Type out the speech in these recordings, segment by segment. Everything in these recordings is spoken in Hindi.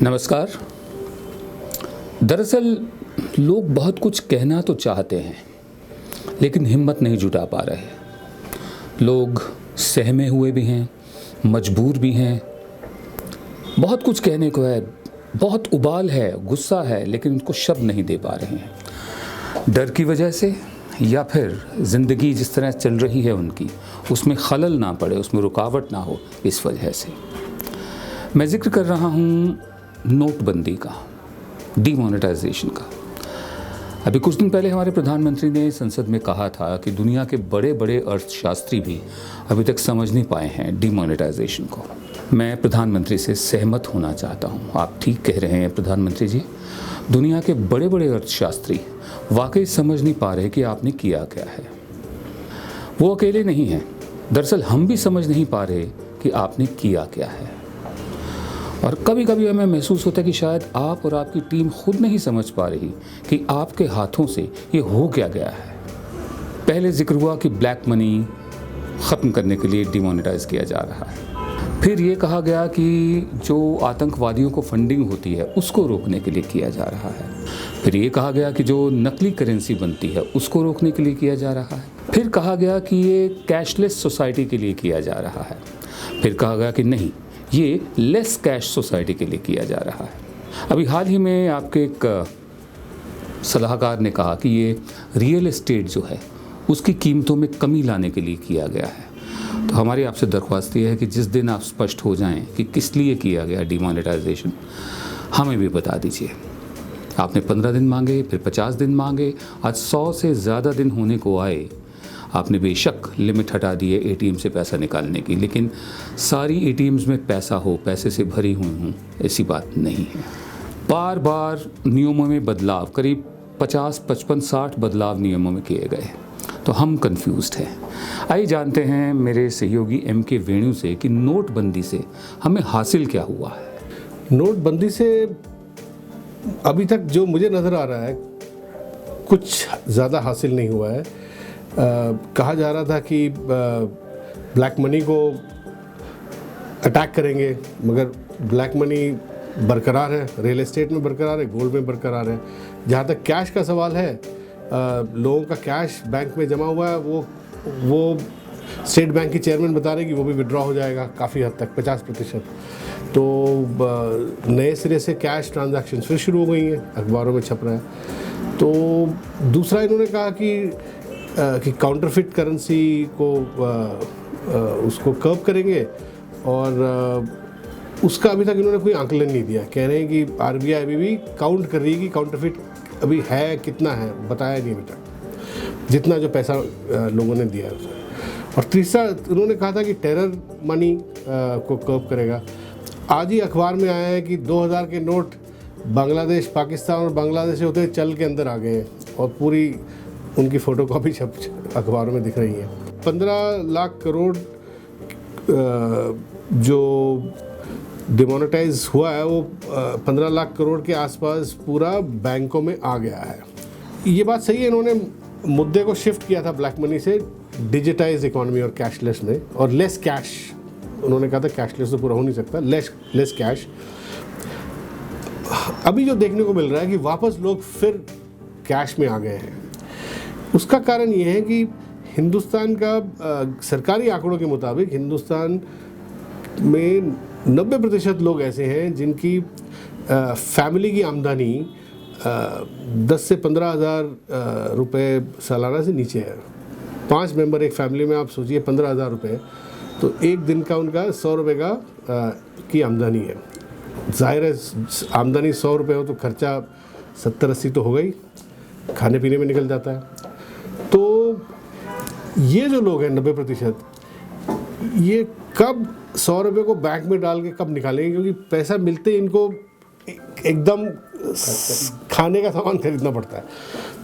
नमस्कार। दरअसल लोग बहुत कुछ कहना तो चाहते हैं लेकिन हिम्मत नहीं जुटा पा रहे। लोग सहमे हुए भी हैं, मजबूर भी हैं। बहुत कुछ कहने को है, बहुत उबाल है, गुस्सा है, लेकिन उनको शब्द नहीं दे पा रहे हैं। डर की वजह से या फिर ज़िंदगी जिस तरह चल रही है उनकी, उसमें खलल ना पड़े, उसमें रुकावट ना हो, इस वजह से। मैं जिक्र कर रहा हूँ नोटबंदी का, डीमोनेटाइजेशन का। अभी कुछ दिन पहले हमारे प्रधानमंत्री ने संसद में कहा था कि दुनिया के बड़े बड़े अर्थशास्त्री भी अभी तक समझ नहीं पाए हैं डीमोनेटाइजेशन को। मैं प्रधानमंत्री से सहमत होना चाहता हूँ। आप ठीक कह रहे हैं प्रधानमंत्री जी, दुनिया के बड़े बड़े अर्थशास्त्री वाकई समझ नहीं पा रहे कि आपने किया क्या है। वो अकेले नहीं हैं, दरअसल हम भी समझ नहीं पा रहे कि आपने किया क्या है। और कभी कभी हमें महसूस होता है कि शायद आप और आपकी टीम खुद नहीं समझ पा रही कि आपके हाथों से ये हो क्या गया है। पहले जिक्र हुआ कि ब्लैक मनी ख़त्म करने के लिए डिमोनेटाइज किया जा रहा है। फिर ये कहा गया कि जो आतंकवादियों को फंडिंग होती है उसको रोकने के लिए किया जा रहा है। फिर ये कहा गया कि जो नकली करेंसी बनती है उसको रोकने के लिए किया जा रहा है। फिर कहा गया कि ये कैशलेस सोसाइटी के लिए किया जा रहा है। फिर कहा गया कि नहीं, ये लेस कैश सोसाइटी के लिए किया जा रहा है। अभी हाल ही में आपके एक सलाहकार ने कहा कि ये रियल एस्टेट जो है उसकी कीमतों में कमी लाने के लिए किया गया है। तो हमारी आपसे दरख्वास्त ये है कि जिस दिन आप स्पष्ट हो जाएं कि किस लिए किया गया डिमोनेटाइजेशन, हमें भी बता दीजिए। आपने 15 दिन मांगे, फिर 50 दिन मांगे, आज 100 से ज़्यादा दिन होने को आए। आपने बेशक लिमिट हटा दी है एटीएम से पैसा निकालने की, लेकिन सारी एटीएम्स में पैसा हो, पैसे से भरी हुई हूँ, ऐसी बात नहीं है। बार बार नियमों में बदलाव, करीब 50, 55, 60 बदलाव नियमों में किए गए, तो हम कंफ्यूज्ड हैं। आइए जानते हैं मेरे सहयोगी MK वेणु से कि नोटबंदी से हमें हासिल क्या हुआ है। नोटबंदी से अभी तक जो मुझे नज़र आ रहा है कुछ ज़्यादा हासिल नहीं हुआ है। कहा जा रहा था कि ब्लैक मनी को अटैक करेंगे, मगर ब्लैक मनी बरकरार है, रियल एस्टेट में बरकरार है, गोल्ड में बरकरार है। जहाँ तक कैश का सवाल है, लोगों का कैश बैंक में जमा हुआ है, वो स्टेट बैंक की चेयरमैन बता रहे कि वो भी विड्रॉ हो जाएगा काफ़ी हद तक, 50%। तो नए सिरे से कैश ट्रांजैक्शन फिर शुरू हो गई हैं, अखबारों में छप रहा है। तो दूसरा इन्होंने कहा कि काउंटरफिट करेंसी को उसको कर्व करेंगे, और उसका अभी तक इन्होंने कोई आंकलन नहीं दिया। कह रहे हैं कि RBI अभी भी काउंट कर रही है कि काउंटरफिट अभी है, कितना है बताया नहीं अभी तक, जितना जो पैसा लोगों ने दिया है उसे। और तीसरा उन्होंने कहा था कि टेरर मनी को कर्व करेगा। आज ही अखबार में आया है कि 2000 के नोट बांग्लादेश, पाकिस्तान और बांग्लादेश से होते चल के अंदर आ गए हैं, और पूरी उनकी फ़ोटोकॉपी छप अखबारों में दिख रही है। 15 लाख करोड़ जो डिमोनेटाइज हुआ है, वो 15 लाख करोड़ के आसपास पूरा बैंकों में आ गया है। ये बात सही है, इन्होंने मुद्दे को शिफ्ट किया था ब्लैक मनी से डिजिटाइज इकोनॉमी और कैशलेस में, और लेस कैश। उन्होंने कहा था कैशलेस तो पूरा हो नहीं सकता, लेस कैश। अभी जो देखने को मिल रहा है कि वापस लोग फिर कैश में आ गए हैं। उसका कारण ये है कि हिंदुस्तान का सरकारी आंकड़ों के मुताबिक हिंदुस्तान में 90% लोग ऐसे हैं जिनकी फैमिली की आमदनी 10 से 15 हज़ार रुपये सालाना से नीचे है। 5 मेंबर एक फैमिली में, आप सोचिए 15 हज़ार रुपये, तो एक दिन का उनका 100 रुपये की आमदनी है। जाहिर है आमदनी 100 रुपये हो तो खर्चा 70-80 तो हो गई, खाने पीने में निकल जाता है। तो ये जो लोग हैं 90%, ये कब 100 रुपये को बैंक में डाल के कब निकालेंगे, क्योंकि पैसा मिलते ही इनको एकदम खाने का सामान खरीदना पड़ता है।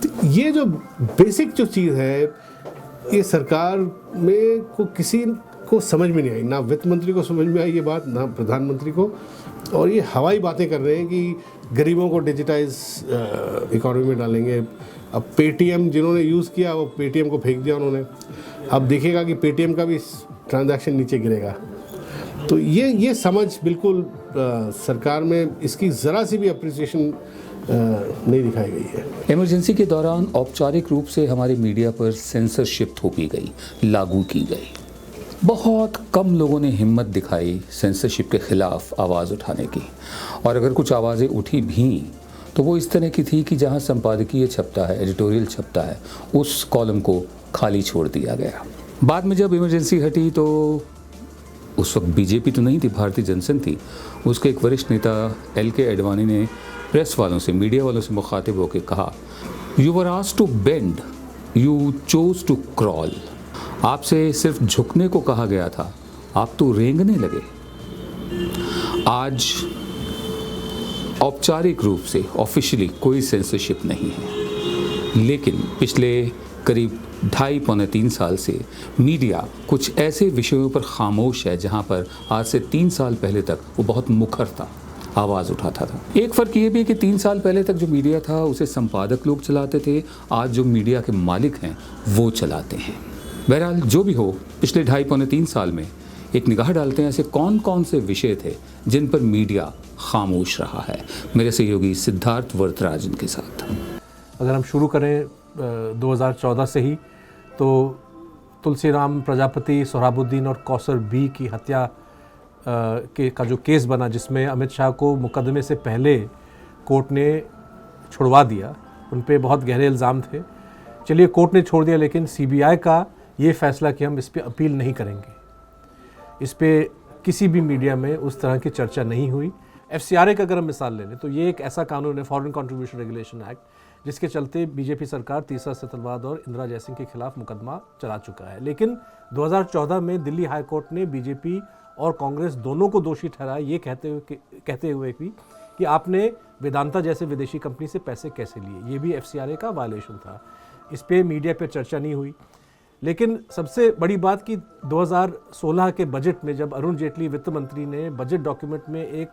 तो ये जो बेसिक जो चीज़ है, ये सरकार में को किसी को समझ में नहीं आई, ना वित्त मंत्री को समझ में आई ये बात, ना प्रधानमंत्री को। और ये हवाई बातें कर रहे हैं कि गरीबों को डिजिटाइज इकोनॉमी में डालेंगे। अब पेटीएम जिन्होंने यूज़ किया, वो पेटीएम को फेंक दिया उन्होंने। अब देखिएगा कि पेटीएम का भी ट्रांजैक्शन नीचे गिरेगा। तो ये समझ बिल्कुल सरकार में इसकी ज़रा सी भी अप्रिसिएशन नहीं दिखाई गई है। इमरजेंसी के दौरान औपचारिक रूप से हमारे मीडिया पर सेंसरशिप थोपी गई, लागू की गई। बहुत कम लोगों ने हिम्मत दिखाई सेंसरशिप के खिलाफ आवाज़ उठाने की, और अगर कुछ आवाज़ें उठी भी तो वो इस तरह की थी कि जहाँ संपादकीय छपता है, एडिटोरियल छपता है, उस कॉलम को खाली छोड़ दिया गया। बाद में जब इमरजेंसी हटी तो उस वक्त बीजेपी तो नहीं थी, भारतीय जनसंघ थी। उसके एक वरिष्ठ नेता LK आडवाणी ने प्रेस वालों से, मीडिया वालों से मुखातिब होकर कहा, you were asked to bend, you chose to crawl. आपसे सिर्फ झुकने को कहा गया था, आप तो रेंगने लगे। आज औपचारिक रूप से ऑफिशियली कोई सेंसरशिप नहीं है, लेकिन पिछले करीब 2.5-3 साल से मीडिया कुछ ऐसे विषयों पर खामोश है जहां पर आज से 3 साल पहले तक वो बहुत मुखर था, आवाज़ उठाता था। एक फ़र्क ये भी है कि 3 साल पहले तक जो मीडिया था उसे संपादक लोग चलाते थे, आज जो मीडिया के मालिक हैं वो चलाते हैं। बहरहाल जो भी हो, पिछले 2.5-3 साल में एक निगाह डालते हैं ऐसे कौन कौन से विषय थे जिन पर मीडिया खामोश रहा है, मेरे सहयोगी सिद्धार्थ वरदराजन के साथ। अगर हम शुरू करें 2014 से ही, तो तुलसीराम प्रजापति, सोहराबुद्दीन और कौसर बी की हत्या का जो केस बना, जिसमें अमित शाह को मुकदमे से पहले कोर्ट ने छुड़वा दिया, उन पे बहुत गहरे इल्ज़ाम थे। चलिए कोर्ट ने छोड़ दिया, लेकिन CBI का ये फैसला कि हम इस पर अपील नहीं करेंगे, इस पर किसी भी मीडिया में उस तरह की चर्चा नहीं हुई। FCRA का अगर हम मिसाल ले लें तो ये एक ऐसा कानून है, फॉरेन कंट्रीब्यूशन रेगुलेशन एक्ट, जिसके चलते बीजेपी सरकार तीसरा सतलवाद और इंदिरा जयसिंह के खिलाफ मुकदमा चला चुका है। लेकिन 2014 में दिल्ली हाई कोर्ट ने बीजेपी और कांग्रेस दोनों को दोषी ठहराया, ये कहते हुए भी कि आपने वेदांता जैसे विदेशी कंपनी से पैसे कैसे लिए। ये भी FCRA का वायलेशन था। इस पे मीडिया पे चर्चा नहीं हुई। लेकिन सबसे बड़ी बात कि 2016 के बजट में जब अरुण जेटली वित्त मंत्री ने बजट डॉक्यूमेंट में एक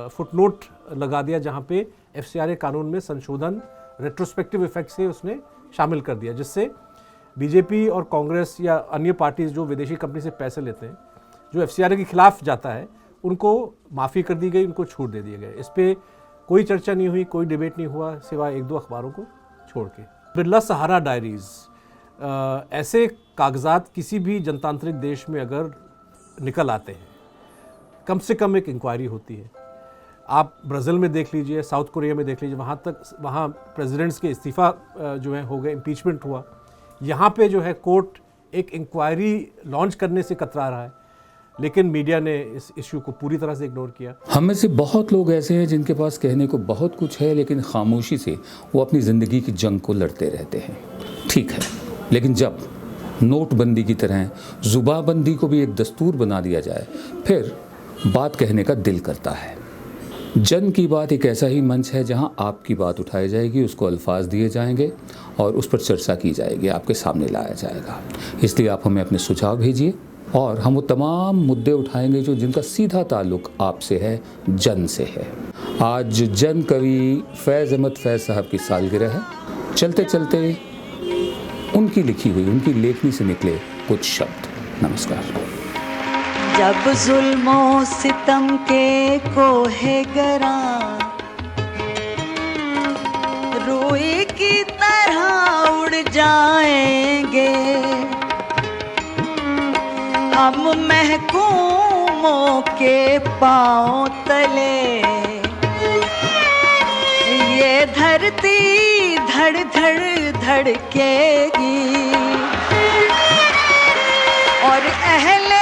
फुटनोट लगा दिया, जहां पे FCRA कानून में संशोधन रेट्रोस्पेक्टिव इफेक्ट से उसने शामिल कर दिया, जिससे बीजेपी और कांग्रेस या अन्य पार्टीज जो विदेशी कंपनी से पैसे लेते हैं, जो FCRA के खिलाफ जाता है, उनको माफ़ी कर दी गई, उनको छूट दे दिए गए। इस पर कोई चर्चा नहीं हुई, कोई डिबेट नहीं हुआ, सिवाय 1-2 अखबारों को छोड़ के। बिरला सहारा डायरीज़, ऐसे कागजात किसी भी जनतांत्रिक देश में अगर निकल आते हैं, कम से कम एक इंक्वायरी होती है। आप ब्राज़ील में देख लीजिए, साउथ कोरिया में देख लीजिए, वहाँ प्रेसिडेंट्स के इस्तीफ़ा जो है हो गए, इम्पीचमेंट हुआ। यहाँ पे जो है कोर्ट एक इंक्वायरी लॉन्च करने से कतरा रहा है, लेकिन मीडिया ने इस इशू को पूरी तरह से इग्नोर किया। हम में से बहुत लोग ऐसे हैं जिनके पास कहने को बहुत कुछ है, लेकिन खामोशी से वो अपनी ज़िंदगी की जंग को लड़ते रहते हैं। ठीक है, लेकिन जब नोटबंदी की तरह जुबाबंदी को भी एक दस्तूर बना दिया जाए, फिर बात कहने का दिल करता है। जन की बात एक ऐसा ही मंच है जहां आपकी बात उठाई जाएगी, उसको अल्फाज दिए जाएंगे और उस पर चर्चा की जाएगी, आपके सामने लाया जाएगा। इसलिए आप हमें अपने सुझाव भेजिए और हम वो तमाम मुद्दे उठाएंगे जो जिनका सीधा ताल्लुक आपसे है, जन से है। आज जन कवि फैज़ अहमद फैज़ साहब की सालगिरह है। चलते चलते उनकी लिखी हुई, उनकी लेखनी से निकले कुछ शब्द। नमस्कार। जब जुल्मों सितम के कोहे गरा रूई की तरह उड़ जाएंगे, हम महकूमों के पांव तले ये धरती धड़ धड़ धड़केगी और अहले